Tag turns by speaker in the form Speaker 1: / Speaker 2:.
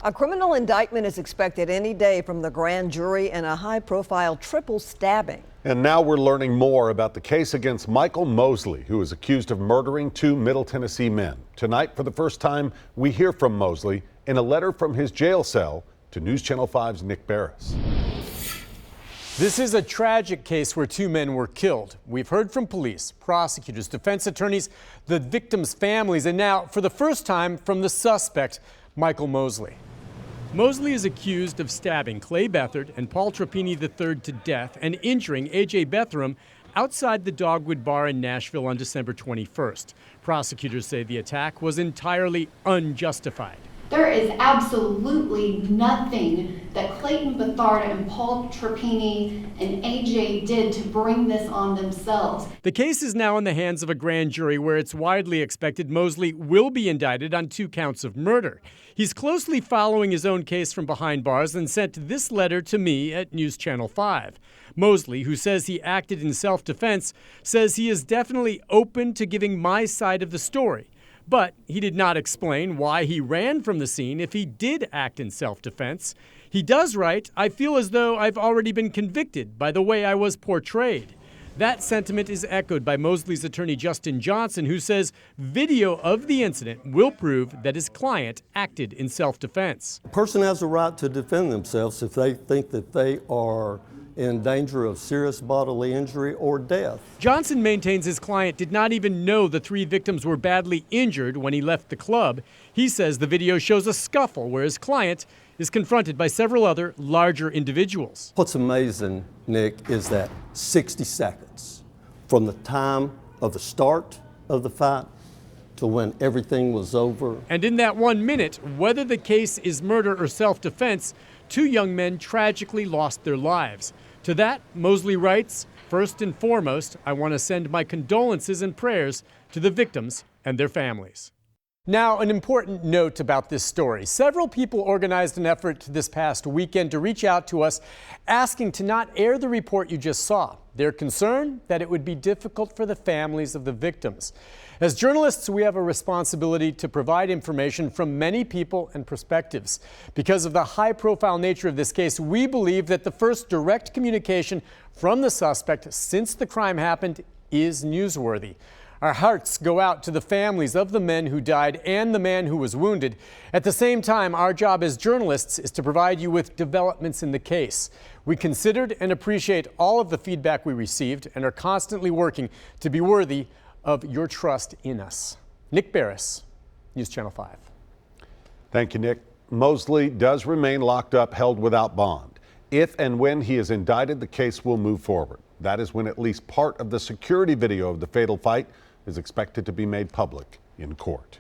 Speaker 1: A criminal indictment is expected any day from the grand jury in a high-profile triple stabbing.
Speaker 2: And now we're learning more about the case against Michael Mosley, who is accused of murdering two Middle Tennessee men. Tonight, for the first time, we hear from Mosley in a letter from his jail cell to News Channel 5's Nick Barris.
Speaker 3: This is a tragic case where two men were killed. We've heard from police, prosecutors, defense attorneys, the victims' families, and now, for the first time, from the suspect, Michael Mosley. Mosley is accused of stabbing Clay Beathard and Paul Trapini III to death and injuring A.J. Bethram outside the Dogwood Bar in Nashville on December 21st. Prosecutors say the attack was entirely unjustified.
Speaker 4: There is absolutely nothing that Clayton Beathard and Paul Trapini and AJ did to bring this on themselves.
Speaker 3: The case is now in the hands of a grand jury where it's widely expected Mosley will be indicted on 2 counts of murder. He's closely following his own case from behind bars and sent this letter to me at News Channel 5. Mosley, who says he acted in self-defense, says he is definitely open to giving my side of the story. But he did not explain why he ran from the scene if he did act in self-defense. He does write, "I feel as though I've already been convicted by the way I was portrayed." That sentiment is echoed by Mosley's attorney Justin Johnson, who says video of the incident will prove that his client acted in self-defense.
Speaker 5: A person has a right to defend themselves if they think that they are in danger of serious bodily injury or death.
Speaker 3: Johnson maintains his client did not even know the 3 victims were badly injured when he left the club. He says the video shows a scuffle where his client is confronted by several other larger individuals.
Speaker 5: What's amazing, Nick, is that 60 seconds from the time of the start of the fight to when everything was over.
Speaker 3: And in that 1 minute, whether the case is murder or self-defense, 2 young men tragically lost their lives. To that, Mosley writes, "First and foremost, I want to send my condolences and prayers to the victims and their families." Now, an important note about this story. Several people organized an effort this past weekend to reach out to us asking to not air the report you just saw. They're concerned that it would be difficult for the families of the victims. As journalists, we have a responsibility to provide information from many people and perspectives. Because of the high-profile nature of this case, we believe that the first direct communication from the suspect since the crime happened is newsworthy. Our hearts go out to the families of the men who died and the man who was wounded. At the same time, our job as journalists is to provide you with developments in the case. We considered and appreciate all of the feedback we received and are constantly working to be worthy of your trust in us. Nick Barris, News Channel 5.
Speaker 2: Thank you, Nick. Mosley does remain locked up, held without bond. If and when he is indicted, the case will move forward. That is when at least part of the security video of the fatal fight is expected to be made public in court.